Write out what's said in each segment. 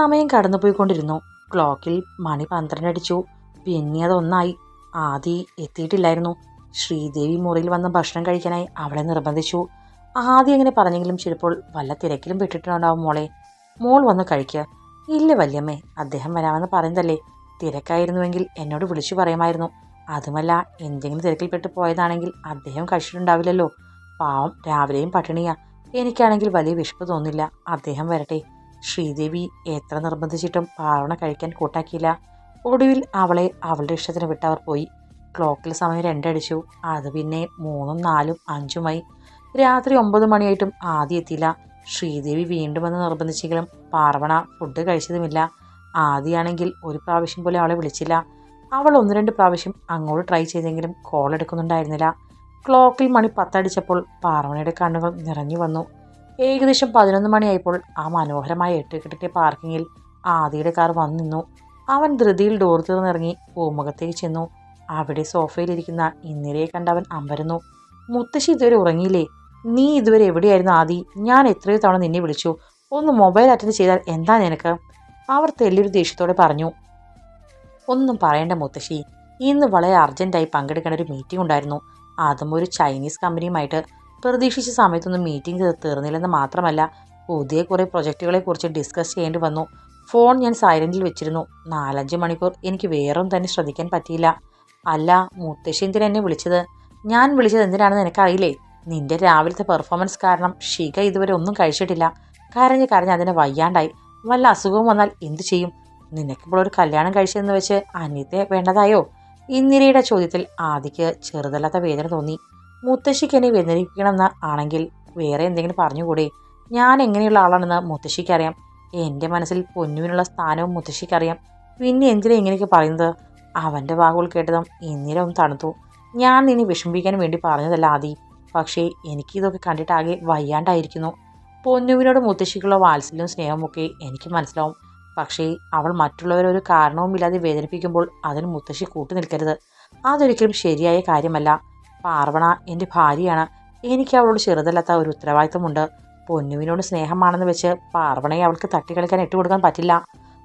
സമയം കടന്നുപോയിക്കൊണ്ടിരുന്നു. ക്ലോക്കിൽ മണി 12 അടിച്ചു. പിന്നെ അതൊന്നായി. ആദി എത്തിയിട്ടില്ലായിരുന്നു. ശ്രീദേവി മുറിയിൽ വന്ന് ഭക്ഷണം കഴിക്കാനായി അവളെ നിർബന്ധിച്ചു. ആദി അങ്ങനെ പറഞ്ഞെങ്കിലും ചിലപ്പോൾ വല്ല തിരക്കിലും പെട്ടിട്ടുണ്ടാവും. മോൾ വന്ന് കഴിക്കുക. ഇല്ല വല്യമ്മേ, അദ്ദേഹം വരാമെന്ന് പറയുന്നതല്ലേ. തിരക്കായിരുന്നുവെങ്കിൽ എന്നോട് വിളിച്ചു പറയുമായിരുന്നു. അതുമല്ല, എന്തെങ്കിലും തിരക്കിൽപ്പെട്ട് പോയതാണെങ്കിൽ അദ്ദേഹം കഴിച്ചിട്ടുണ്ടാവില്ലല്ലോ. പാവം, രാവിലെയും പട്ടിണിയാ. എനിക്കാണെങ്കിൽ വലിയ വിശപ്പ് തോന്നില്ല. അദ്ദേഹം വരട്ടെ. ശ്രീദേവി എത്ര നിർബന്ധിച്ചിട്ടും പാർവണ കഴിക്കാൻ കൂട്ടാക്കിയില്ല. ഒടുവിൽ അവളെ അവളുടെ ഇഷ്ടത്തിന് വിട്ടവർ പോയി. ക്ലോക്കിൽ സമയം 2 അടിച്ചു. അത് പിന്നെ 3, 4, 5 രാത്രി 9 മണിയായിട്ടും ആദ്യം എത്തിയില്ല. ശ്രീദേവി വീണ്ടും വന്ന് നിർബന്ധിച്ചെങ്കിലും പാർവണ ഫുഡ് കഴിച്ചതുമില്ല. ആദിയാണെങ്കിൽ ഒരു പ്രാവശ്യം പോലും അവളെ വിളിച്ചില്ല. അവൾ 1-2 പ്രാവശ്യം അങ്ങോട്ട് ട്രൈ ചെയ്തെങ്കിലും കോൾ എടുക്കുന്നുണ്ടായിരുന്നില്ല. ക്ലോക്കിൽ മണി 10 അടിച്ചപ്പോൾ പാർവണയുടെ കണ്ണുകൾ നിറഞ്ഞു വന്നു. ഏകദേശം 11 മണിയായപ്പോൾ ആ മനോഹരമായ 8 കെട്ടിന്റെ പാർക്കിങ്ങിൽ ആദിയുടെ കാർ വന്നു നിന്നു. അവൻ ധൃതിയിൽ ഡോർ തുറന്നിറങ്ങി പൂമുഖത്തേക്ക് ചെന്നു. അവിടെ സോഫയിലിരിക്കുന്ന ഇന്ദിരയെ കണ്ടവൻ അമ്പരന്നു. മുത്തശ്ശി ഇതുവരെ ഉറങ്ങിയില്ലേ? നീ ഇതുവരെ എവിടെയായിരുന്നു ആദി? ഞാൻ എത്രയോ തവണ നിന്നെ വിളിച്ചു. ഒന്ന് മൊബൈൽ അറ്റൻഡ് ചെയ്താൽ എന്താ നിനക്ക്? അവർ തെല്ലൊരു ദേഷ്യത്തോടെ പറഞ്ഞു. ഒന്നും പറയണ്ട മുത്തശ്ശി, ഇന്ന് വളരെ അർജന്റായി പങ്കെടുക്കേണ്ട ഒരു മീറ്റിംഗ് ഉണ്ടായിരുന്നു. അതും ഒരു ചൈനീസ് കമ്പനിയുമായിട്ട്. പ്രതീക്ഷിച്ച സമയത്തൊന്നും മീറ്റിംഗ് തീർന്നില്ലെന്ന് മാത്രമല്ല, പുതിയ കുറേ പ്രൊജക്റ്റുകളെ കുറിച്ച് ഡിസ്കസ് ചെയ്യേണ്ടി വന്നു. ഫോൺ ഞാൻ സൈലന്റിൽ വെച്ചിരുന്നു. 4-5 മണിക്കൂർ എനിക്ക് വേറൊന്നും തന്നെ ശ്രദ്ധിക്കാൻ പറ്റിയില്ല. അല്ല, മുത്തശ്ശി എന്തിനാ എന്നെ വിളിച്ചത്? ഞാൻ വിളിച്ചത് എന്തിനാണെന്ന് എനിക്കറിയില്ലേ? നിന്റെ രാവിലത്തെ പെർഫോമൻസ് കാരണം ഷിക ഇതുവരെ ഒന്നും കഴിച്ചിട്ടില്ല. കരഞ്ഞ് അതിനെ വയ്യാണ്ടായി. വല്ല അസുഖവും വന്നാൽ എന്തു ചെയ്യും? നിനക്കിപ്പോൾ ഒരു കല്യാണം കഴിച്ചതെന്ന് വെച്ച് അന്യത്തെ വേണ്ടതായോ? ഇന്ദിരയുടെ ചോദ്യത്തിൽ ആദിക്ക് ചെറുതല്ലാത്ത വേദന തോന്നി. മുത്തശ്ശിക്ക് എന്നെ വേദനിപ്പിക്കണമെന്ന് ആണെങ്കിൽ വേറെ എന്തെങ്കിലും പറഞ്ഞുകൂടെ? ഞാൻ എങ്ങനെയുള്ള ആളാണെന്ന് മുത്തശ്ശിക്കറിയാം. എൻ്റെ മനസ്സിൽ പൊന്നുവിനുള്ള സ്ഥാനവും മുത്തശ്ശിക്കറിയാം. പിന്നെ എന്തിനാ ഇങ്ങനെയൊക്കെ പറയുന്നത്? അവൻ്റെ വാക്കുകൾ കേട്ടതും ഇന്ദിര ഒന്ന് തണുത്തു. ഞാൻ നിന്നെ വിഷമിപ്പിക്കാൻ വേണ്ടി പറഞ്ഞതല്ല ആദി. പക്ഷേ എനിക്കിതൊക്കെ കണ്ടിട്ടാകെ വയ്യാണ്ടായിരിക്കുന്നു. പൊന്നുവിനോട് മുത്തശ്ശിക്കുള്ള വാത്സല്യവും സ്നേഹമൊക്കെ എനിക്ക് മനസ്സിലാവും. പക്ഷേ അവൾ മറ്റുള്ളവരെ ഒരു കാരണവുമില്ലാതെ വേദനിപ്പിക്കുമ്പോൾ അതിന് മുത്തശ്ശി കൂട്ടു നിൽക്കരുത്. അതൊരിക്കലും ശരിയായ കാര്യമല്ല. പാർവണ എൻ്റെ ഭാര്യയാണ്. എനിക്ക് അവളോട് ചെറുതല്ലാത്ത ഒരു ഉത്തരവാദിത്തമുണ്ട്. പൊന്നുവിനോട് സ്നേഹമാണെന്ന് വെച്ച് പാർവണയെ അവൾക്ക് തട്ടിക്കളിക്കാൻ ഇട്ടുകൊടുക്കാൻ പറ്റില്ല.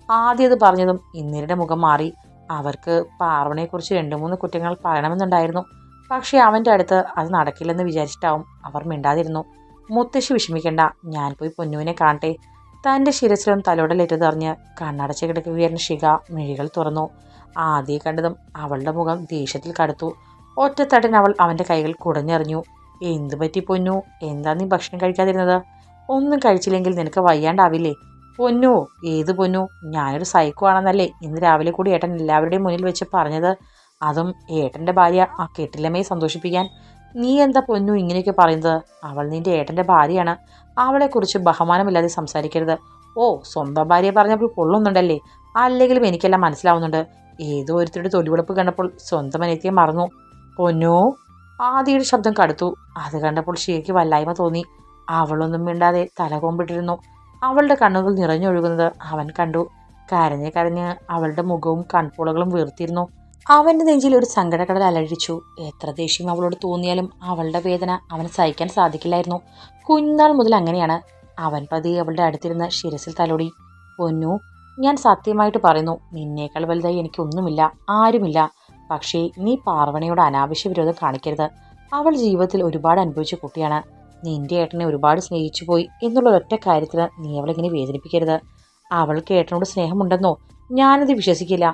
ആദ്യം അത് പറഞ്ഞതും ഇന്ദിരയുടെ മുഖം മാറി. അവർക്ക് പാർവണയെക്കുറിച്ച് 2-3 കുറ്റങ്ങൾ പറയണമെന്നുണ്ടായിരുന്നു. പക്ഷേ അവൻ്റെ അടുത്ത് അത് നടക്കില്ലെന്ന് വിചാരിച്ചിട്ടാവും അവർ മിണ്ടാതിരുന്നു. മുത്തശ്ശി വിഷമിക്കണ്ട, ഞാൻ പോയി പൊന്നുവിനെ കാണട്ടെ. തൻ്റെ ശിരസിലും തലോടലേറ്റതറിഞ്ഞ് കണ്ണടച്ച് കിടക്കുകയായിരുന്ന ഷിക മിഴികൾ തുറന്നു. ആദ്യം കണ്ടതും അവളുടെ മുഖം ദേഷ്യത്തിൽ കടുത്തു. ഒറ്റത്തട്ടിന് അവൾ അവൻ്റെ കൈകൾ കുടഞ്ഞെറിഞ്ഞു. എന്തു പറ്റി പൊന്നു? എന്താ നീ ഭക്ഷണം കഴിക്കാതിരുന്നത്? ഒന്നും കഴിച്ചില്ലെങ്കിൽ നിനക്ക് വയ്യാണ്ടാവില്ലേ? പൊന്നു? ഏത് പൊന്നു? ഞാനൊരു സൈക്കോ ആണെന്നല്ലേ ഇന്ന് രാവിലെ കൂടി ഏട്ടൻ എല്ലാവരുടെയും മുന്നിൽ വെച്ച് പറഞ്ഞത്? അതും ഏട്ടൻ്റെ ഭാര്യ ആ കെട്ടില്ലമ്മയെ സന്തോഷിപ്പിക്കാൻ. നീ എന്താ പൊന്നു ഇങ്ങനെയൊക്കെ പറയുന്നത്? അവൾ നിന്റെ ഏട്ടൻ്റെ ഭാര്യയാണ്. അവളെക്കുറിച്ച് ബഹുമാനമില്ലാതെ സംസാരിക്കരുത്. ഓ, സ്വന്തം ഭാര്യയെ പറഞ്ഞപ്പോൾ കൊള്ളുന്നുണ്ടല്ലേ? അല്ലെങ്കിലും എനിക്കെല്ലാം മനസ്സിലാവുന്നുണ്ട്. ഏതോ ഒരുത്തരുടെ തൊലിവെളുപ്പ് കണ്ടപ്പോൾ സ്വന്തം അനിയത്തിയെ മറന്നു. പൊന്നു? ആദിയുടെ ശബ്ദം കടുത്തു. അത് കണ്ടപ്പോൾ ഷിയയ്ക്ക് വല്ലായ്മ തോന്നി. അവളൊന്നും മിണ്ടാതെ തലകൊമ്പിട്ടിരുന്നു. അവളുടെ കണ്ണുകൾ നിറഞ്ഞൊഴുകുന്നത് അവൻ കണ്ടു. കരഞ്ഞ് അവളുടെ മുഖവും കൺപോളകളും വീർത്തിരുന്നു. അവൻ്റെ നെഞ്ചിൽ ഒരു സങ്കടക്കടൽ അലഴിച്ചു. എത്ര ദേഷ്യം അവളോട് തോന്നിയാലും അവളുടെ വേദന അവന് സഹിക്കാൻ സാധിക്കില്ലായിരുന്നു. കുഞ്ഞാൾ മുതൽ അങ്ങനെയാണ്. അവൻ പതിയെ അവളുടെ അടുത്തിരുന്ന് ശിരസിൽ തലോടി. പൊന്നു, ഞാൻ സത്യമായിട്ട് പറയുന്നു, നിന്നേക്കാൾ വലുതായി എനിക്കൊന്നുമില്ല, ആരുമില്ല. പക്ഷേ നീ പാർവണയോട് അനാവശ്യ വിരോധം കാണിക്കരുത്. അവൾ ജീവിതത്തിൽ ഒരുപാട് അനുഭവിച്ച കുട്ടിയാണ്. നിന്റെ ഏട്ടനെ ഒരുപാട് സ്നേഹിച്ചു പോയി എന്നുള്ള ഒറ്റ കാര്യത്തിന് നീ അവളിങ്ങനെ വേദനിപ്പിക്കരുത്. അവൾക്ക് ഏട്ടനോട് സ്നേഹമുണ്ടെന്നോ? ഞാനത് വിശ്വസിക്കില്ല.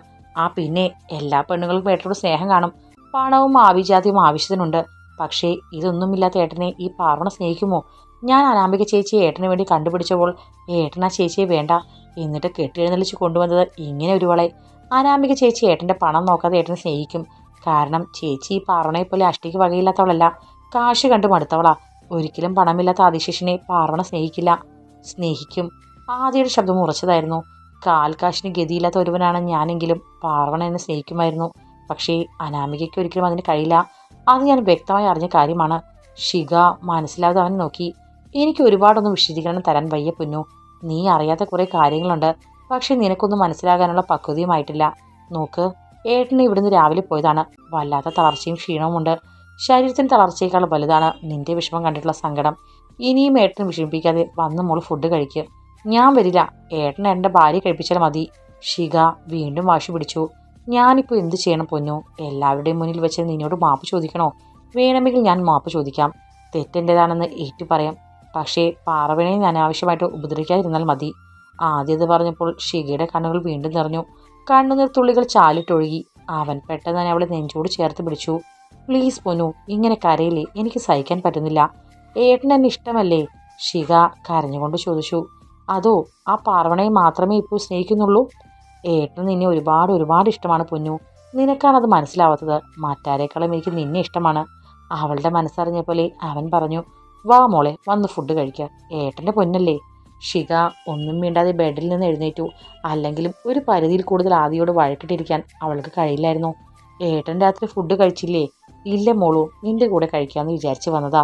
പിന്നെ എല്ലാ പെണ്ണുങ്ങൾക്കും ഏട്ടനോട് സ്നേഹം കാണും. പണവും ആഭിജാത്യവും ആവശ്യത്തിനുണ്ട്. പക്ഷേ ഇതൊന്നുമില്ലാത്ത ഏട്ടനെ ഈ പാർവണ സ്നേഹിക്കുമോ? ഞാൻ അനാമിക ചേച്ചിയെ ഏട്ടന് വേണ്ടി കണ്ടുപിടിച്ചപ്പോൾ ഏട്ടൻ ആ ചേച്ചിയെ വേണ്ട എന്നിട്ട് കെട്ടിയെഴുന്നള്ളിച്ച് കൊണ്ടുവന്നത് ഇങ്ങനെ ഒരുവളെ. അനാമിക ചേച്ചി ഏട്ടൻ്റെ പണം നോക്കാതെ ഏട്ടനെ സ്നേഹിക്കും. കാരണം ചേച്ചി ഈ പാർവണയെ പോലെ അഷ്ടിക്ക് വകയില്ലാത്തവളല്ല. കാശ് കണ്ടു മടുത്തവളാ. ഒരിക്കലും പണമില്ലാത്ത ആദിശേഷനെ പാർവണ സ്നേഹിക്കില്ല. സ്നേഹിക്കും. ആദിയുടെ ശബ്ദം ഉറച്ചതായിരുന്നു. കാൽക്കാശിന് ഗതിയില്ലാത്ത ഒരുവനാണ് ഞാനെങ്കിലും പാർവണ എന്നെ സ്നേഹിക്കുമായിരുന്നു. പക്ഷേ അനാമികയ്ക്ക് ഒരിക്കലും അതിന് കഴിയില്ല. അത് ഞാൻ വ്യക്തമായി അറിഞ്ഞ കാര്യമാണ്. ഷിക മനസ്സിലാതെ അവനെ നോക്കി. എനിക്ക് ഒരുപാടൊന്നും വിശദീകരണം തരാൻ വയ്യ പൊന്നു. നീ അറിയാത്ത കുറേ കാര്യങ്ങളുണ്ട്. പക്ഷെ നിനക്കൊന്നും മനസ്സിലാകാനുള്ള പക്വതയുമായിട്ടില്ല. നോക്ക്, ഏട്ടന് ഇവിടുന്ന് രാവിലെ പോയതാണ്. വല്ലാത്ത തളർച്ചയും ക്ഷീണവുമുണ്ട്. ശരീരത്തിന് തളർച്ചയേക്കാൾ വലുതാണ് നിന്റെ വിഷമം കണ്ടിട്ടുള്ള സങ്കടം. ഇനിയും ഏട്ടന് വിഷമിപ്പിക്കാതെ വന്ന് മോൾ ഫുഡ് കഴിക്കുക. ഞാൻ വരില്ല, ഏട്ടൻ എൻ്റെ ഭാര്യ കഴിപ്പിച്ചാൽ മതി. ഷിക വീണ്ടും വാശി പിടിച്ചു. ഞാനിപ്പോൾ എന്ത് ചെയ്യണം പൊന്നു? എല്ലാവരുടെയും മുന്നിൽ വെച്ച് നിന്നോട് മാപ്പ് ചോദിക്കണോ? വേണമെങ്കിൽ ഞാൻ മാപ്പ് ചോദിക്കാം, തെറ്റെൻ്റെതാണെന്ന് ഏറ്റു പറയാം. പക്ഷേ പാർവണയെ ഞാൻ ആവശ്യമായിട്ട് ഉപദ്രവിക്കാതിരുന്നാൽ മതി. ആദ്യത് പറഞ്ഞപ്പോൾ ഷികയുടെ കണ്ണുകൾ വീണ്ടും നിറഞ്ഞു. കണ്ണുനീർ തുള്ളികൾ ചാലിട്ടൊഴുകി. അവൻ പെട്ടെന്ന് തന്നെ അവളെ നെഞ്ചോട് ചേർത്ത് പിടിച്ചു. പ്ലീസ് പൊന്നു, ഇങ്ങനെ കരയില്ലേ, എനിക്ക് സഹിക്കാൻ പറ്റുന്നില്ല. ഏട്ടൻ എന്നെ ഇഷ്ടമല്ലേ? ഷിക കരഞ്ഞുകൊണ്ട് ചോദിച്ചു. അതോ, ആ പാർവണയെ മാത്രമേ ഇപ്പോൾ സ്നേഹിക്കുന്നുള്ളൂ? ഏട്ടന് നിന്നെ ഒരുപാട് ഒരുപാട് ഇഷ്ടമാണ് പൊന്നു. നിനക്കാണത് മനസ്സിലാവാത്തത്. മറ്റാരേക്കാളും എനിക്ക് നിന്നെ ഇഷ്ടമാണ്. അവളുടെ മനസ്സറിഞ്ഞ പോലെ അവൻ പറഞ്ഞു. വാ മോളെ, വന്ന് ഫുഡ് കഴിക്കുക, ഏട്ടൻ്റെ പൊന്നല്ലേ. ഷിക ഒന്നും മിണ്ടാതെ ബെഡിൽ നിന്ന് എഴുന്നേറ്റു. അല്ലെങ്കിലും ഒരു പരിധിയിൽ കൂടുതൽ ആദിയോട് വഴക്കിട്ടിരിക്കാൻ അവൾക്ക് കഴിയില്ലായിരുന്നു. ഏട്ടൻ രാത്രി ഫുഡ് കഴിച്ചില്ലേ? ഇല്ല മോളൂ, നിന്റെ കൂടെ കഴിക്കാമെന്ന് വിചാരിച്ചു വന്നതാ.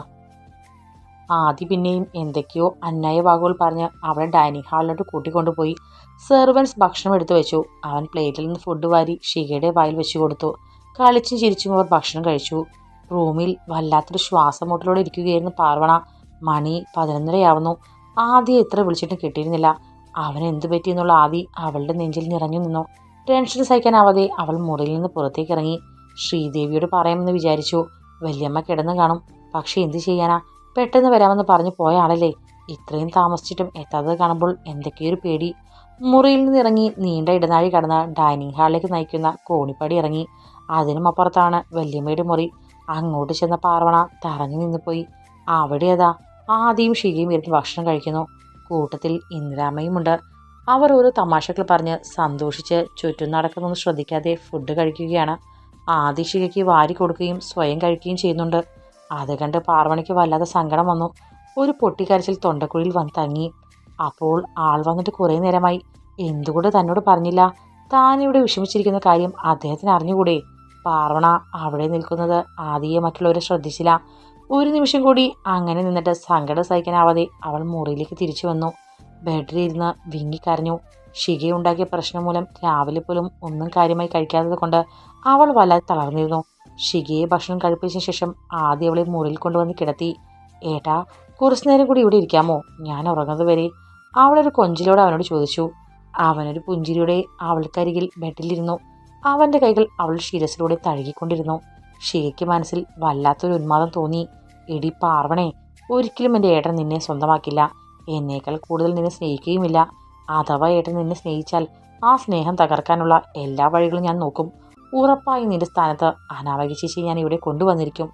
ആദി പിന്നെയും എന്തൊക്കെയോ അന്യായ വാക്കുകൾ പറഞ്ഞ് അവളെ ഡൈനിങ് ഹാളിലോട്ട് കൂട്ടിക്കൊണ്ടുപോയി. സെർവൻസ് ഭക്ഷണം എടുത്തു വെച്ചു. അവൻ പ്ലേറ്റിൽ നിന്ന് ഫുഡ് വാരി ഷികയുടെ വായിൽ വെച്ചു കൊടുത്തു. കളിച്ചും ചിരിച്ചും അവർ ഭക്ഷണം കഴിച്ചു. റൂമിൽ വല്ലാത്തൊരു ശ്വാസം മുട്ടലോടെ ഇരിക്കുകയായിരുന്നു പാർവണ. മണി 11:30 ആദിയെ എത്ര വിളിച്ചിട്ടും കിട്ടിയിരുന്നില്ല. അവൻ എന്തു പറ്റിയെന്നുള്ള ആദി അവളുടെ നെഞ്ചിൽ നിറഞ്ഞു നിന്നു. ടെൻഷൻ സഹിക്കാനാവാതെ അവൾ മുറിയിൽ നിന്ന് പുറത്തേക്ക് ഇറങ്ങി. ശ്രീദേവിയോട് പറയാമെന്ന് വിചാരിച്ചു. വല്യമ്മ കിടന്നു കാണും. പക്ഷെ എന്തു ചെയ്യാനാ? പെട്ടെന്ന് വരാമെന്ന് പറഞ്ഞു പോയ ആളല്ലേ. ഇത്രയും താമസിച്ചിട്ടും എത്താത്തത് കാണുമ്പോൾ എന്തൊക്കെയൊരു പേടി. മുറിയിൽ നിന്ന് ഇറങ്ങി നീണ്ട ഇടനാഴി കടന്ന് ഡൈനിങ് ഹാളിലേക്ക് നയിക്കുന്ന കോണിപ്പടി ഇറങ്ങി. അതിനും അപ്പുറത്താണ് വല്യമ്മയുടെ മുറി. അങ്ങോട്ട് ചെന്ന പാർവണ തറഞ്ഞു നിന്നുപോയി. അവിടെ അതാ ആദിയും ഷികയും ഇരുന്ന് ഭക്ഷണം കഴിക്കുന്നു. കൂട്ടത്തിൽ ഇന്ദിരാമ്മയുമുണ്ട്. അവർ ഓരോ തമാശകൾ പറഞ്ഞ് സന്തോഷിച്ച് ചുറ്റും നടക്കുന്നൊന്നും ശ്രദ്ധിക്കാതെ ഫുഡ് കഴിക്കുകയാണ്. ആദി ഷികയ്ക്ക് വാരി കൊടുക്കുകയും സ്വയം കഴിക്കുകയും ചെയ്യുന്നുണ്ട്. അത് കണ്ട് പാർവണിക്ക് വല്ലാതെ സങ്കടം വന്നു. ഒരു പൊട്ടിക്കരച്ചിൽ തൊണ്ടക്കുഴിയിൽ വന്ന് തങ്ങി. അപ്പോൾ ആൾ വന്നിട്ട് കുറേ നേരമായി. എന്തുകൊണ്ട് തന്നോട് പറഞ്ഞില്ല? താനിവിടെ വിഷമിച്ചിരിക്കുന്ന കാര്യം അദ്ദേഹത്തിന് അറിഞ്ഞുകൂടെ? പാർവണ അവിടെ നിൽക്കുന്നത് ആദിയെ മറ്റുള്ളവരെ ശ്രദ്ധിച്ചില്ല. ഒരു നിമിഷം കൂടി അങ്ങനെ നിന്നിട്ട് സങ്കടം സഹിക്കാനാവാതെ അവൾ മുറിയിലേക്ക് തിരിച്ചു വന്നു. ബെഡിലിരുന്ന് വിങ്ങിക്കരഞ്ഞു. ഷികയുണ്ടാക്കിയ പ്രശ്നം മൂലം രാവിലെ പോലും ഒന്നും കാര്യമായി കഴിക്കാത്തത് കൊണ്ട് അവൾ വല്ലാതെ തളർന്നിരുന്നു. ഷികയെ ഭക്ഷണം കഴിപ്പിച്ച ശേഷം ആദ്യം അവളെ മുറിയിൽ കൊണ്ടുവന്ന് കിടത്തി. ഏട്ടാ, കുറച്ചു നേരം കൂടി ഇവിടെ ഇരിക്കാമോ? ഞാൻ ഉറങ്ങുന്നത് വരെ. അവളൊരു കൊഞ്ചിലോടെ അവനോട് ചോദിച്ചു. അവനൊരു പുഞ്ചിരിയോടെ അവൾക്കരികിൽ ബെഡിലിരുന്നു. അവൻ്റെ കൈകൾ അവൾ ശിരസിലൂടെ തഴുകിക്കൊണ്ടിരുന്നു. ഷികയ്ക്ക് മനസ്സിൽ വല്ലാത്തൊരു ഉന്മാദം തോന്നി. എടി പാർവണേ, ഒരിക്കലും എൻ്റെ ഏട്ടൻ നിന്നെ സ്വന്തമാക്കില്ല. എന്നേക്കാൾ കൂടുതൽ നിന്നെ സ്നേഹിക്കുകയുമില്ല. അഥവാ ഏട്ടൻ നിന്നെ സ്നേഹിച്ചാൽ ആ സ്നേഹം തകർക്കാനുള്ള എല്ലാ വഴികളും ഞാൻ നോക്കും. ഉറപ്പായും നിന്റെ സ്ഥാനത്ത് അനാമിക ചേച്ചി ഞാൻ ഇവിടെ കൊണ്ടുവന്നിരിക്കും.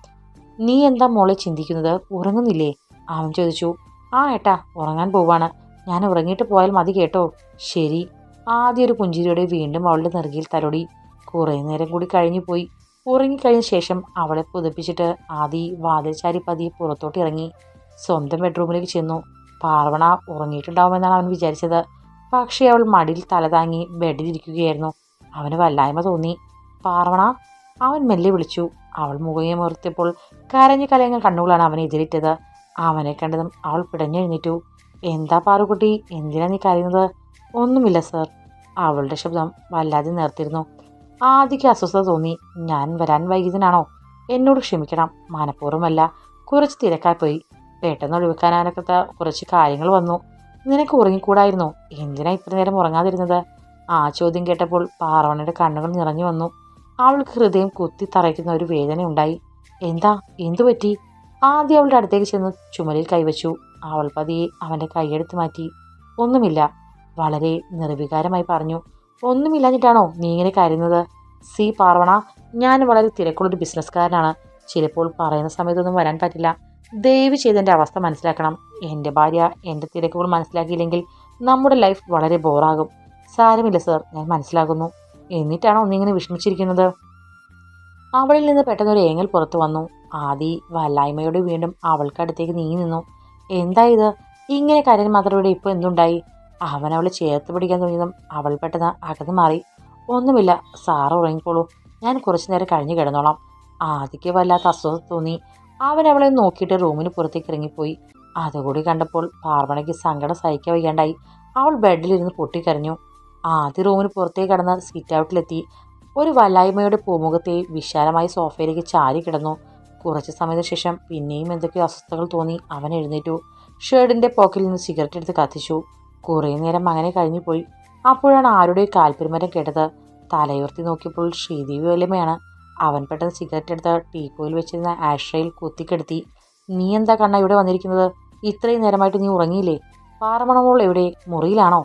നീ എന്താ മോളെ ചിന്തിക്കുന്നത്? ഉറങ്ങുന്നില്ലേ? അവൻ ചോദിച്ചു. ആ ഏട്ടാ, ഉറങ്ങാൻ പോവാണ്. ഞാൻ ഉറങ്ങിയിട്ട് പോയാൽ മതി കേട്ടോ. ശരി. ആദ്യ ഒരു പുഞ്ചിരിയോടെ വീണ്ടും അവളുടെ നെറുകയിൽ തലോടി. കുറേ നേരം കൂടി കഴിഞ്ഞു പോയി. ഉറങ്ങിക്കഴിഞ്ഞ ശേഷം അവളെ പുതപ്പിച്ചിട്ട് ആദി വാതിൽ ചാരി പതിയെ പുറത്തോട്ട് ഇറങ്ങി. സ്വന്തം ബെഡ്റൂമിലേക്ക് ചെന്നു. പാർവണ ഉറങ്ങിയിട്ടുണ്ടാവുമെന്നാണ് അവൻ വിചാരിച്ചത്. പക്ഷേ അവൾ മടിയിൽ തല താങ്ങി ബെഡിലിരിക്കുകയായിരുന്നു. അവന് വല്ലായ്മ തോന്നി. പാർവണ, അവൻ മെല്ലെ വിളിച്ചു. അവൾ മുഖമുയർത്തിയപ്പോൾ കരഞ്ഞു കലയുന്ന കണ്ണുകളാണ് അവനെ എതിരിട്ടത്. അവനെ കണ്ടതും അവൾ പിടഞ്ഞെഴുന്നേറ്റു. എന്താ പാറുകുട്ടി, എന്തിനാ നീ കരയുന്നത്? ഒന്നുമില്ല സർ. അവളുടെ ശബ്ദം വല്ലാതെ നേർത്തിരുന്നു. ആദിക്ക് അസ്വസ്ഥത തോന്നി. ഞാൻ വരാൻ വൈകിയതിനാണോ? എന്നോട് ക്ഷമിക്കണം, മനഃപൂർവ്വമല്ല. കുറച്ച് തിരക്കായിപ്പോയി. പെട്ടെന്ന് ഒഴിവാക്കാനൊക്കത്ത കുറച്ച് കാര്യങ്ങൾ വന്നു. നിനക്ക് ഉറങ്ങിക്കൂടായിരുന്നോ? എന്തിനാ ഇത്ര നേരം ഉറങ്ങാതിരുന്നത്? ആ ചോദ്യം കേട്ടപ്പോൾ പാർവണയുടെ കണ്ണുകൾ നിറഞ്ഞു വന്നു. അവൾക്ക് ഹൃദയം കുത്തി തറയ്ക്കുന്ന ഒരു വേദന ഉണ്ടായി. എന്താ, എന്തു പറ്റി? ആദ്യം അവളുടെ അടുത്തേക്ക് ചെന്ന് ചുമലിൽ കൈവച്ചു. അവൾ പതിയെ അവൻ്റെ കൈയെടുത്ത് മാറ്റി. ഒന്നുമില്ല, വളരെ നിർവികാരമായി പറഞ്ഞു. ഒന്നുമില്ലാഞ്ഞിട്ടാണോ നീ ഇങ്ങനെ കരയുന്നത്? സി പാർവണ, ഞാൻ വളരെ തിരക്കുള്ളൊരു ബിസിനസ്സുകാരനാണ്. ചിലപ്പോൾ പറയുന്ന സമയത്തൊന്നും വരാൻ പറ്റില്ല. ദയവ് ചെയ്ത് എൻ്റെ അവസ്ഥ മനസ്സിലാക്കണം. എൻ്റെ ഭാര്യ എൻ്റെ തിരക്കുകൾ മനസ്സിലാക്കിയില്ലെങ്കിൽ നമ്മുടെ ലൈഫ് വളരെ ബോറാകും. സാരമില്ല സർ, ഞാൻ മനസ്സിലാകുന്നു. എന്നിട്ടാണോ നീ ഇങ്ങനെ വിഷമിച്ചിരിക്കുന്നത്? അവളിൽ നിന്ന് പെട്ടെന്നൊരു ഏങ്ങൽ പുറത്തു വന്നു. ആദി വല്ലായ്മയോട് വീണ്ടും അവൾക്കടുത്തേക്ക് നീങ്ങി നിന്നു. എന്താ ഇത്? ഇങ്ങനെ കരയാൻ മാത്രം ഇവിടെ ഇപ്പോൾ എന്തുണ്ടായി? അവൻ അവളെ ചേർത്ത് പിടിക്കാൻ തുടങ്ങിയതും അവൾ പെട്ടെന്ന് അകന്നു മാറി. ഒന്നുമില്ല, സാറ് ഉറങ്ങിക്കോളൂ, ഞാൻ കുറച്ചു നേരം കഴിഞ്ഞ് കിടന്നോളാം. ആദിക്ക് വല്ലാത്ത അസ്വസ്ഥത തോന്നി. അവൻ അവളെ നോക്കിയിട്ട് റൂമിന് പുറത്തേക്ക് ഇറങ്ങിപ്പോയി. അതുകൂടി കണ്ടപ്പോൾ പാർവണയ്ക്ക് സങ്കടം സഹിക്കാൻ വയ്യാണ്ടായി. അവൾ ബെഡിലിരുന്ന് പൊട്ടിക്കരഞ്ഞു. ആദ്യ റൂമിന് പുറത്തേക്ക് കടന്ന് സീറ്റ് ഔട്ടിലെത്തി. ഒരു വല്ലായ്മയുടെ പൂമുഖത്തെ വിശാലമായ സോഫയിലേക്ക് ചാരി കിടന്നു. കുറച്ച് സമയത്തിന് ശേഷം പിന്നെയും എന്തൊക്കെയോ അസ്വസ്ഥതകൾ തോന്നി അവൻ എഴുന്നേറ്റു. ഷർട്ടിൻ്റെ പോക്കറ്റിൽ നിന്ന് സിഗരറ്റ് എടുത്ത് കത്തിച്ചു. കുറേ നേരം അങ്ങനെ കഴിഞ്ഞുപോയി. അപ്പോഴാണ് ആരുടെയോ കാൽപ്പെരുമരം കേട്ടത്. തലയുയർത്തി നോക്കിയപ്പോൾ ശ്രീദേവി വല്യമ്മയാണ്. അവൻ പെട്ടെന്ന് സിഗരറ്റ് എടുത്ത് ടീപ്പോയിൽ വെച്ചിരുന്ന ആഷ്ട്രയിൽ കുത്തിക്കെടുത്തി. നീ എന്താ കണ്ണ ഇവിടെ വന്നിരിക്കുന്നത്? ഇത്രയും നേരമായിട്ട് നീ ഉറങ്ങിയില്ലേ? പാറമണമോൾ എവിടെ? മുറിയിലാണോ?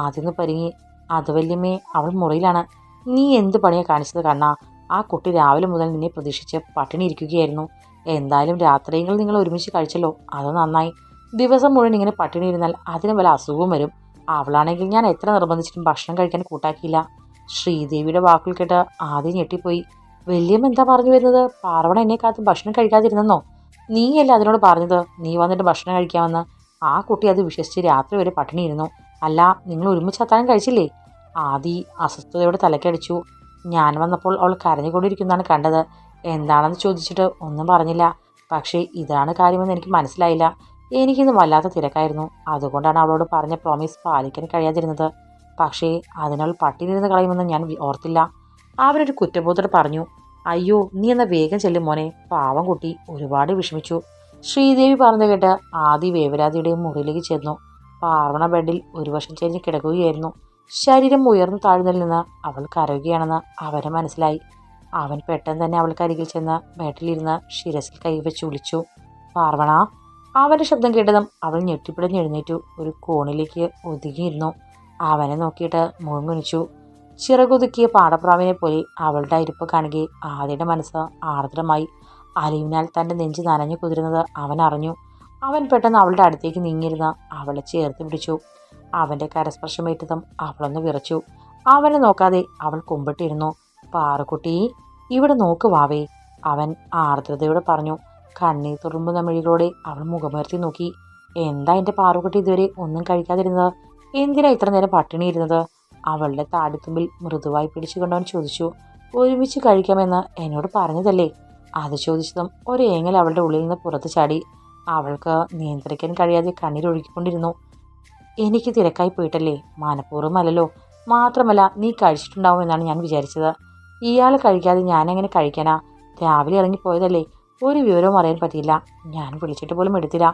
ആദ്യം പരിങ്ങി. അത് വല്യമ്മേ, അവൾ മുറിയിലാണ്. നീ എന്ത് പണിയാ കാണിച്ചത് കണ്ണാ? ആ കുട്ടി രാവിലെ മുതൽ നിന്നെ പ്രതീക്ഷിച്ച് പട്ടിണി ഇരിക്കുകയായിരുന്നു. എന്തായാലും രാത്രിയെങ്കിൽ നിങ്ങൾ ഒരുമിച്ച് കഴിച്ചല്ലോ, അത് നന്നായി. ദിവസം മുഴുവൻ ഇങ്ങനെ പട്ടിണി ഇരുന്നാൽ അതിന് വല്ല അസുഖവും വരും. അവളാണെങ്കിൽ ഞാൻ എത്ര നിർബന്ധിച്ചിട്ടും ഭക്ഷണം കഴിക്കാൻ കൂട്ടാക്കിയില്ല. ശ്രീദേവിയുടെ വാക്കുകൾ കേട്ട് ആദ്യം ഞെട്ടിപ്പോയി. വല്യമ്മ എന്താ പറഞ്ഞു വരുന്നത്? പാർവണ എന്നെ കാത്ത് ഭക്ഷണം കഴിക്കാതിരുന്നെന്നോ? നീയല്ലേ അതിനോട് പറഞ്ഞത് നീ വന്നിട്ട് ഭക്ഷണം കഴിക്കാമെന്ന്? ആ കുട്ടി അത് വിശ്വസിച്ച് രാത്രി വരെ പട്ടിണി ഇരുന്നു. അല്ല, നിങ്ങൾ ഒരുമിച്ച് അത്താഴം കഴിച്ചില്ലേ? ആദി അസ്വസ്ഥതയോടെ തലക്കടിച്ചു. ഞാൻ വന്നപ്പോൾ അവൾ കരഞ്ഞുകൊണ്ടിരിക്കുന്നതാണ് കണ്ടത്. എന്താണെന്ന് ചോദിച്ചിട്ട് ഒന്നും പറഞ്ഞില്ല. പക്ഷേ ഇതാണ് കാര്യമെന്ന് എനിക്ക് മനസ്സിലായില്ല. എനിക്കിന്ന് വല്ലാത്ത തിരക്കായിരുന്നു. അതുകൊണ്ടാണ് അവളോട് പറഞ്ഞ പ്രോമിസ് പാലിക്കാൻ കഴിയാതിരുന്നത്. പക്ഷേ അതിനവൾ പട്ടിണിരുന്ന് കളയുമെന്ന് ഞാൻ ഓർത്തില്ല. അവനൊരു കുറ്റബോധത്തോടെ പറഞ്ഞു. അയ്യോ, നീ എന്നാ വേഗം ചെല്ലും മോനെ. പാവം കുട്ടി ഒരുപാട് വിഷമിച്ചു. ശ്രീദേവി പറഞ്ഞു കേട്ട് ആദി വേവരാതിയുടെ മുറിയിലേക്ക് ചെന്നു. പാർവണ ബെഡിൽ ഒരു വശം ചെരിഞ്ഞ് കിടക്കുകയായിരുന്നു. ശരീരം ഉയർന്നു താഴ്ന്നതിൽ നിന്ന് അവൾ കരയുകയാണെന്ന് അവന് മനസ്സിലായി. അവൻ പെട്ടെന്ന് തന്നെ അവൾക്കരികിൽ ചെന്ന് ബെഡിലിരുന്ന് ശിരസിൽ കൈവച്ച് വിളിച്ചു. പാർവണ. അവന്റെ ശബ്ദം കേട്ടതും അവൾ ഞെട്ടിപ്പിടഞ്ഞ് എഴുന്നേറ്റു ഒരു കോണിലേക്ക് ഒതുങ്ങിയിരുന്നു. അവനെ നോക്കിയിട്ട് മുഴുങ്ങുനിച്ചു. ചിറകൊതുക്കിയ പാടപ്രാവിനെ പോലെ അവളുടെ അരിപ്പ് കാണുകയെ ആദ്യയുടെ മനസ്സ് ആർദ്രമായി. അലിവിനാൽ തൻ്റെ നെഞ്ച് നനഞ്ഞു കുതിരുന്നത് അവൻ അറിഞ്ഞു. അവൻ പെട്ടെന്ന് അവളുടെ അടുത്തേക്ക് നീങ്ങിയിരുന്ന് അവളെ ചേർത്ത് പിടിച്ചു. അവൻ്റെ കരസ്പർശമേറ്റതും അവളൊന്ന് വിറച്ചു. അവനെ നോക്കാതെ അവൾ കുമ്പിട്ടിരുന്നു. പാറുക്കുട്ടി, ഇവിടെ നോക്ക് വാവേ, അവൻ ആർദ്രതയോടെ പറഞ്ഞു. കണ്ണീർ തുറുമ്പുന്ന മിഴികളോടെ അവൾ മുഖമുയർത്തി നോക്കി. എന്താ എൻ്റെ പാറുക്കുട്ടി ഇതുവരെ ഒന്നും കഴിക്കാതിരുന്നത്? എന്തിനാ ഇത്ര നേരം പട്ടിണി ഇരുന്നത്? അവളുടെ താടിത്തുമ്പിൽ മൃദുവായി പിടിച്ചുകൊണ്ടവൻ ചോദിച്ചു. ഒരുമിച്ച് കഴിക്കാമെന്ന് എന്നോട് പറഞ്ഞതല്ലേ? അത് ചോദിച്ചതും ഒരേങ്ങൽ അവളുടെ ഉള്ളിൽ നിന്ന് പുറത്തു ചാടി. അവൾക്ക് നിയന്ത്രിക്കാൻ കഴിയാതെ കണ്ണീരൊഴുക്കിക്കൊണ്ടിരുന്നു. എനിക്ക് തിരക്കായി പോയിട്ടല്ലേ, മനഃപൂർവ്വമല്ലല്ലോ. മാത്രമല്ല നീ കഴിച്ചിട്ടുണ്ടാവുമെന്നാണ് ഞാൻ വിചാരിച്ചത്. ഇയാൾ കഴിക്കാതെ ഞാനെങ്ങനെ കഴിക്കാനാ? രാവിലെ ഇറങ്ങിപ്പോയതല്ലേ, ഒരു വിവരവും അറിയാൻ പറ്റിയില്ല. ഞാൻ വിളിച്ചിട്ട് പോലും എടുത്തില്ല.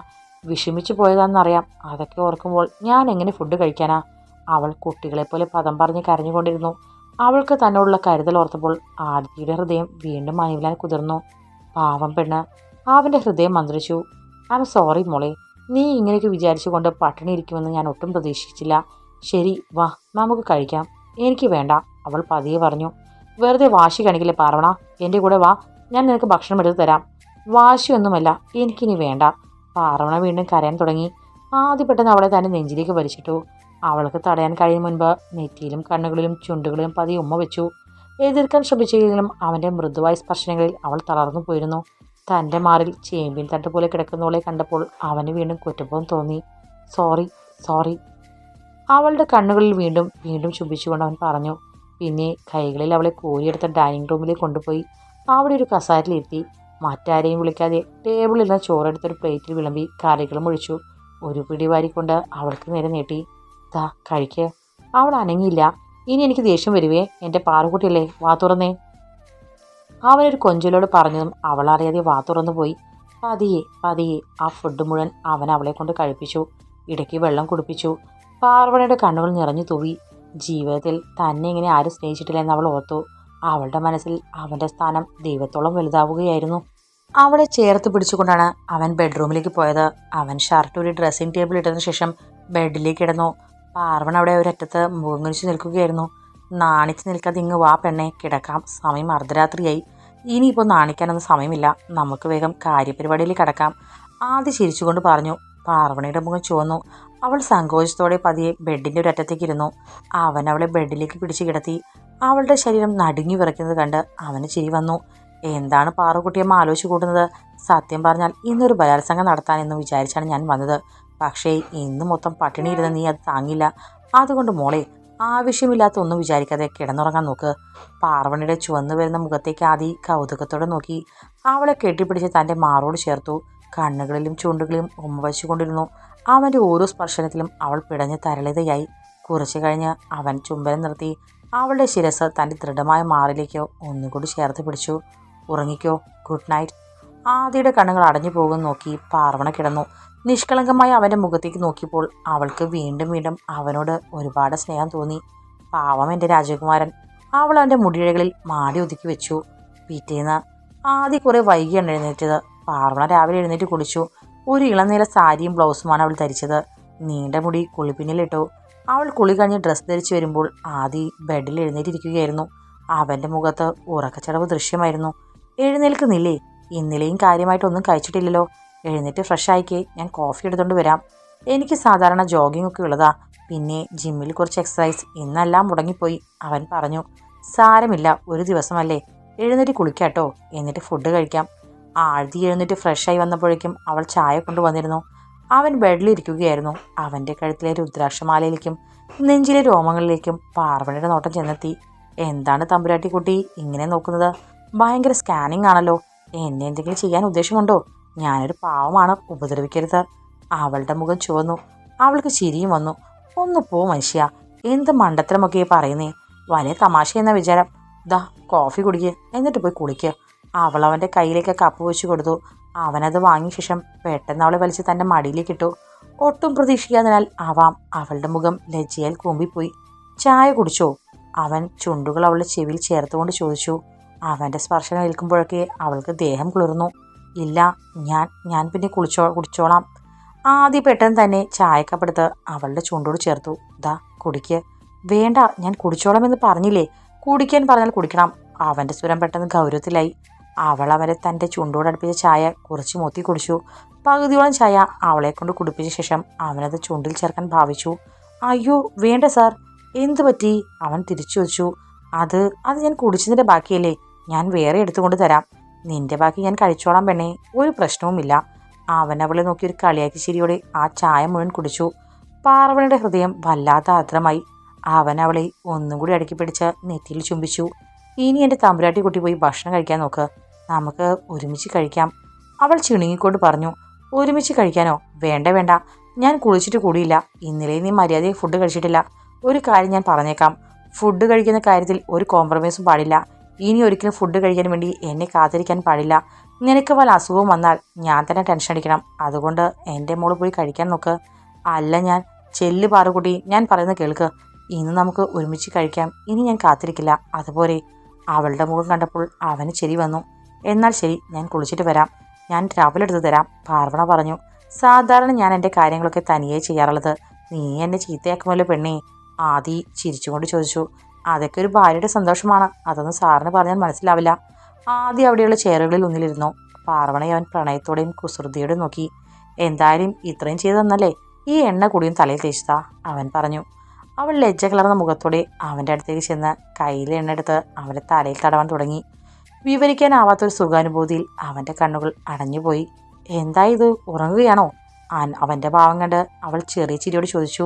വിഷമിച്ചു പോയതാണെന്നറിയാം. അതൊക്കെ ഓർക്കുമ്പോൾ ഞാൻ എങ്ങനെ ഫുഡ് കഴിക്കാനാ? അവൾ കുട്ടികളെപ്പോലെ പദം പറഞ്ഞ് കരഞ്ഞുകൊണ്ടിരുന്നു. അവൾക്ക് തന്നോടുള്ള കരുതൽ ഓർത്തപ്പോൾ ആദിത്യയുടെ ഹൃദയം വീണ്ടും അനിവിലാൻ കുതിർന്നു. പാവം പെണ്ണ്. അവൻ്റെ ഹൃദയം മന്ത്രിച്ചു. ഐ എം സോറി മോളെ, നീ ഇങ്ങനെയൊക്കെ വിചാരിച്ചുകൊണ്ട് പട്ടിണി ഇരിക്കുമെന്ന് ഞാൻ ഒട്ടും പ്രതീക്ഷിച്ചില്ല. ശരി, വാ നമുക്ക് കഴിക്കാം. എനിക്ക് വേണ്ട, അവൾ പതിയെ പറഞ്ഞു. വെറുതെ വാശി കാണിക്കില്ലേ പാർവണ, എൻ്റെ കൂടെ വാ, ഞാൻ നിനക്ക് ഭക്ഷണം എടുത്ത് തരാം. വാശിയൊന്നുമല്ല, എനിക്കിനി വേണ്ട. പാർവണ വീണ്ടും കരയാൻ തുടങ്ങി. ആദ്യം പെട്ടെന്ന് അവളെ തന്നെ നെഞ്ചിലേക്ക് വലിച്ചിട്ടു. അവൾക്ക് തടയാൻ കഴിയും മുൻപ് നെറ്റിയിലും കണ്ണുകളിലും ചുണ്ടുകളിലും പതിയെ ഉമ്മ വെച്ചു. എതിർക്കാൻ ശ്രമിച്ചെങ്കിലും അവൻ്റെ മൃദുവായ സ്പർശനങ്ങളിൽ അവൾ തളർന്നു പോയിരുന്നു. തൻ്റെ മാറിൽ ചേമ്പിൻ തട്ട് പോലെ കിടക്കുന്നവളെ കണ്ടപ്പോൾ അവന് വീണ്ടും കുറ്റബോധം തോന്നി. Sorry, sorry. അവളുടെ കണ്ണുകളിൽ വീണ്ടും വീണ്ടും ചുംബിച്ചുകൊണ്ട് അവൻ പറഞ്ഞു. പിന്നെ കൈകളിൽ അവളെ കോരിയെടുത്ത ഡൈനിങ് റൂമിലേക്ക് കൊണ്ടുപോയി അവിടെ ഒരു കസാരയിലിരുത്തി. മറ്റാരെയും വിളിക്കാതെ ടേബിളിൽ ചോറെടുത്തൊരു പ്ലേറ്റിൽ വിളമ്പി കറികളും ഒഴിച്ചു. ഒരു പിടി വാരിക്കൊണ്ട് അവൾക്ക് നേരെ നീട്ടി. ദാ കഴിക്ക്. അവൾ അനങ്ങിയില്ല. ഇനി എനിക്ക് ദേഷ്യം വരുവേ, എൻ്റെ പാറുകുട്ടിയല്ലേ, വാ തുറന്നേ. അവനൊരു കൊഞ്ചലോട് പറഞ്ഞതും അവൾ അറിയാതെ വാ തുറന്നു പോയി. പതിയെ പതിയെ ആ ഫുഡ് മുഴുവൻ അവൻ അവളെ കൊണ്ട് കഴിപ്പിച്ചു. ഇടയ്ക്ക് വെള്ളം കുടിപ്പിച്ചു. പാർവണയുടെ കണ്ണുകൾ നിറഞ്ഞു തൂവി. ജീവിതത്തിൽ തന്നെ ഇങ്ങനെ ആരും സ്നേഹിച്ചിട്ടില്ല എന്ന് അവൾ ഓർത്തു. അവളുടെ മനസ്സിൽ അവൻ്റെ സ്ഥാനം ദൈവത്തോളം വലുതാവുകയായിരുന്നു. അവളെ ചേർത്ത് പിടിച്ചുകൊണ്ടാണ് അവൻ ബെഡ്റൂമിലേക്ക് പോയത്. അവൻ ഷർട്ട് ഒരു ഡ്രസ്സിംഗ് ടേബിൾ ഇട്ടതിനു ശേഷം ബെഡിലേക്ക് കിടന്നു. പാർവണ അവിടെ ഒരറ്റത്ത് മുഖം കുനിച്ച് നിൽക്കുകയായിരുന്നു. നാണിച്ച് നിൽക്കാതെ ഇങ്ങ് വാ പെണ്ണെ, കിടക്കാം. സമയം അർദ്ധരാത്രിയായി. ഇനിയിപ്പോൾ നാണിക്കാനൊന്നും സമയമില്ല. നമുക്ക് വേഗം കാര്യപരിപാടിയിലേക്ക് കടക്കാം. ആദ്യം ചിരിച്ചുകൊണ്ട് പറഞ്ഞു. പാർവണയുടെ മുഖം ചുവന്നു. അവൾ സങ്കോചത്തോടെ പതിയെ ബെഡിൻ്റെ ഒരറ്റത്തേക്ക് ഇരുന്നു. അവൻ അവളെ ബെഡിലേക്ക് പിടിച്ചു കിടത്തി. അവളുടെ ശരീരം നടുങ്ങി വിറയ്ക്കുന്നത് കണ്ട് അവന് ചിരി വന്നു. എന്താണ് പാറുകുട്ടിയമ്മ ആലോചിച്ച് കൂട്ടുന്നത്? സത്യം പറഞ്ഞാൽ ഇന്നൊരു ബലാത്സംഗം നടത്താനെന്ന് വിചാരിച്ചാണ് ഞാൻ വന്നത്. പക്ഷേ ഇന്ന് മൊത്തം പട്ടിണി ഇരുന്ന് നീ അത് താങ്ങില്ല. അതുകൊണ്ട് മോളെ, ആവശ്യമില്ലാത്ത ഒന്നും വിചാരിക്കാതെ കിടന്നുറങ്ങാൻ നോക്ക്. പാർവണിയുടെ ചുവന്നു വരുന്ന മുഖത്തേക്ക് ആദി കൗതുകത്തോടെ നോക്കി. അവളെ കെട്ടിപ്പിടിച്ച് തൻ്റെ മാറോട് ചേർത്തു. കണ്ണുകളിലും ചുണ്ടുകളിലും ഉമ്മ വച്ചുകൊണ്ടിരുന്നു. അവൻ്റെ ഓരോ സ്പർശനത്തിലും അവൾ പിടഞ്ഞ് തരളിതയായി. കുറച്ചു കഴിഞ്ഞ് അവൻ ചുംബനം നിർത്തി അവളുടെ ശിരസ് തൻ്റെ ദൃഢമായ മാറിലേക്ക് ഒന്നുകൂടി ചേർത്ത് പിടിച്ചു. ഉറങ്ങിക്കോ, ഗുഡ് നൈറ്റ്. ആദിയുടെ കണ്ണുകൾ അടഞ്ഞു പോകും നോക്കി പാർവണ കിടന്നു. നിഷ്കളങ്കമായി അവൻ്റെ മുഖത്തേക്ക് നോക്കിയപ്പോൾ അവൾക്ക് വീണ്ടും വീണ്ടും അവനോട് ഒരുപാട് സ്നേഹം തോന്നി. പാവം എൻ്റെ രാജകുമാരൻ. അവൾ അവൻ്റെ മുടിയിഴകളിൽ മാടി ഒതുക്കി വെച്ചു. പിറ്റേന്ന് ആദ്യം കുറെ വൈകിയാണ് എഴുന്നേറ്റത്. പാർവണ രാവിലെ എഴുന്നേറ്റ് കുളിച്ചു. ഒരു ഇളനീല സാരിയും ബ്ലൗസുമാണ് അവൾ ധരിച്ചത്. നീണ്ട മുടി കുളിപ്പിന്നിലിട്ടു. അവൾ കുളി കഴിഞ്ഞ് ഡ്രസ്സ് ധരിച്ചു വരുമ്പോൾ ആദി ബെഡിൽ എഴുന്നേറ്റിരിക്കുകയായിരുന്നു. അവൻ്റെ മുഖത്ത് ഉറക്കച്ചടവ് ദൃശ്യമായിരുന്നു. എഴുന്നേൽക്കുന്നില്ലേ? ഇന്നലെയും കാര്യമായിട്ടൊന്നും കഴിച്ചിട്ടില്ലല്ലോ. എഴുന്നേറ്റ് ഫ്രഷ് ആയിക്കേ, ഞാൻ കോഫി എടുത്തുകൊണ്ട് വരാം. എനിക്ക് സാധാരണ ജോഗിംഗ് ഒക്കെ ഉള്ളതാ. പിന്നെ ജിമ്മിൽ കുറച്ച് എക്സസൈസ്, ഇന്നെല്ലാം മുടങ്ങിപ്പോയി, അവൻ പറഞ്ഞു. സാരമില്ല, ഒരു ദിവസമല്ലേ. എഴുന്നേറ്റ് കുളിക്കാട്ടോ, എന്നിട്ട് ഫുഡ് കഴിക്കാം. ആഴ്ത്തി എഴുന്നേറ്റ് ഫ്രഷായി വന്നപ്പോഴേക്കും അവൾ ചായ കൊണ്ടുവന്നിരുന്നു. അവൻ ബെഡിലിരിക്കുകയായിരുന്നു. അവൻ്റെ കഴുത്തിലെ രുദ്രാക്ഷമാലയിലേക്കും നെഞ്ചിലെ രോമങ്ങളിലേക്കും പാർവണയുടെ നോട്ടം ചെന്നെത്തി. എന്താണ് തമ്പുരാട്ടി കുട്ടി ഇങ്ങനെ നോക്കുന്നത്? ഭയങ്കര സ്കാനിങ് ആണല്ലോ. എന്നെ എന്തെങ്കിലും ചെയ്യാൻ ഉദ്ദേശമുണ്ടോ? ഞാനൊരു പാവമാണ്, ഉപദ്രവിക്കരുത്. അവളുടെ മുഖം ചുവന്നു. അവൾക്ക് ചിരിയും വന്നു. ഒന്ന് പോ മനുഷ്യ, എന്ത് മണ്ടത്തരമൊക്കെ പറയുന്നേ. വലിയ തമാശ എന്ന വിചാരം. ദാ കോഫി കുടിക്ക്, എന്നിട്ട് പോയി കുളിക്ക്. അവൾ അവൻ്റെ കയ്യിലേക്ക് കപ്പ് വെച്ച് കൊടുത്തു. അവനത് വാങ്ങിയ ശേഷം പെട്ടെന്ന് അവളെ വലിച്ച് തൻ്റെ മടിയിലേക്ക് ഇട്ടു. ഒട്ടും പ്രതീക്ഷിക്കാതിനാൽ ആവാം അവളുടെ മുഖം ലജ്ജയാൽ കൂമ്പിപ്പോയി. ചായ കുടിച്ചോ? അവൻ ചുണ്ടുകൾ അവളുടെ ചെവിയിൽ ചേർത്തുകൊണ്ട് ചോദിച്ചു. അവൻ്റെ സ്പർശനം ഏൽക്കുമ്പോഴൊക്കെ അവൾക്ക് ദേഹം കുളിർന്നു. ഇല്ല, ഞാൻ പിന്നെ കുടിച്ചോളാം. ആദ്യം പെട്ടെന്ന് തന്നെ ചായക്കപ്പെടുത്ത് അവളുടെ ചുണ്ടോട് ചേർത്തു. ദാ കുടിക്ക്. വേണ്ട, ഞാൻ കുടിച്ചോളാമെന്ന് പറഞ്ഞില്ലേ. കുടിക്കാൻ പറഞ്ഞാൽ കുടിക്കണം. അവൻ്റെ സ്വരം പെട്ടെന്ന് ഗൗരവത്തിലായി. അവൾ അവരെ തൻ്റെ ചുണ്ടോടടുപ്പിച്ച ചായ കുറച്ച് മൊത്തി കുടിച്ചു. പകുതിയോളം ചായ അവളെ കൊണ്ട് കുടിപ്പിച്ച ശേഷം അവനത് ചുണ്ടിൽ ചേർക്കാൻ ഭാവിച്ചു. അയ്യോ വേണ്ട സാർ. എന്തു പറ്റി? അവൻ തിരിച്ചു വച്ചു. അത് ഞാൻ കുടിച്ചതിൻ്റെ ബാക്കിയല്ലേ. ഞാൻ വേറെ എടുത്തുകൊണ്ട് തരാം. നിന്റെ ബാക്കി ഞാൻ കഴിച്ചോളാം പെണ്ണേ, ഒരു പ്രശ്നവുമില്ല. അവൻ അവളെ നോക്കി ഒരു കളിയാക്കി ചിരിയോടെ ആ ചായ മുഴുവൻ കുടിച്ചു. പാർവണയുടെ ഹൃദയം വല്ലാത്ത ആർദ്രമായി. അവൻ അവളെ ഒന്നും കൂടി അടുക്കി പിടിച്ച് നെറ്റിയിൽ ചുംബിച്ചു. ഇനി എൻ്റെ തമ്പുരാട്ടി കുട്ടി പോയി ഭക്ഷണം കഴിക്കാൻ നോക്ക്. നമുക്ക് ഒരുമിച്ച് കഴിക്കാം, അവൾ ചിണുങ്ങിക്കൊണ്ട് പറഞ്ഞു. ഒരുമിച്ച് കഴിക്കാനോ? വേണ്ട വേണ്ട, ഞാൻ കുളിച്ചിട്ട് കൂടിയില്ല. ഇന്നലെ നീ മര്യാദയെ ഫുഡ് കഴിച്ചിട്ടില്ല. ഒരു കാര്യം ഞാൻ പറഞ്ഞേക്കാം, ഫുഡ് കഴിക്കുന്ന കാര്യത്തിൽ ഒരു കോംപ്രമൈസും പാടില്ല. ഇനി ഒരിക്കലും ഫുഡ് കഴിക്കാൻ വേണ്ടി എന്നെ കാത്തിരിക്കാൻ പാടില്ല. നിനക്ക് വല്ല അസുഖവും വന്നാൽ ഞാൻ തന്നെ ടെൻഷൻ അടിക്കണം. അതുകൊണ്ട് എൻ്റെ മോള് പോയി കഴിക്കാൻ നോക്ക്. അല്ല ഞാൻ ചെല്ല് പാറുകുട്ടി, ഞാൻ പറയുന്നത് കേൾക്ക്. ഇന്ന് നമുക്ക് ഒരുമിച്ച് കഴിക്കാം. ഇനി ഞാൻ കാത്തിരിക്കില്ല, അതുപോലെ. അവളുടെ മുഖം കണ്ടപ്പോൾ അവന് ചിരി വന്നു. എന്നാൽ ശരി, ഞാൻ കുളിച്ചിട്ട് വരാം. ഞാൻ രാവിലെ എടുത്ത് തരാം, പാർവണ പറഞ്ഞു. സാധാരണ ഞാൻ എൻ്റെ കാര്യങ്ങളൊക്കെ തനിയെ ചെയ്യാറുള്ളത്. നീ എന്നെ ചീത്തയാക്കുമല്ലോ പെണ്ണേ, ആദി ചിരിച്ചുകൊണ്ട് ചോദിച്ചു. അതൊക്കെ ഒരു ഭാര്യയുടെ സന്തോഷമാണ്, അതൊന്നും സാറിന് പറഞ്ഞാൽ മനസ്സിലാവില്ല. ആദ്യം അവിടെയുള്ള ചെയറുകളിൽ ഒന്നിലിരുന്നു. പാർവണയെ അവൻ പ്രണയത്തോടെയും കുസൃതിയോടെയും നോക്കി. എന്തായാലും ഇത്രയും ചെയ്തു തന്നല്ലേ, ഈ എണ്ണ കൂടിയും തലയിൽ തേച്ചതാ, അവൻ പറഞ്ഞു. അവൾ ലജ്ജ കലർന്ന മുഖത്തോടെ അവൻ്റെ അടുത്തേക്ക് ചെന്ന് കയ്യിൽ എണ്ണെടുത്ത് അവൻ്റെ തലയിൽ തടവാൻ തുടങ്ങി. വിവരിക്കാനാവാത്തൊരു സുഖാനുഭൂതിയിൽ അവൻ്റെ കണ്ണുകൾ അടഞ്ഞുപോയി. എന്താ ഇത്, ഉറങ്ങുകയാണോ? അവൻ്റെ ഭാവം കണ്ട് അവൾ ചെറിയ ചിരിയോട് ചോദിച്ചു.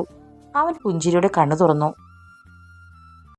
അവൻ പുഞ്ചിരിയോടെ കണ്ണു തുറന്നു.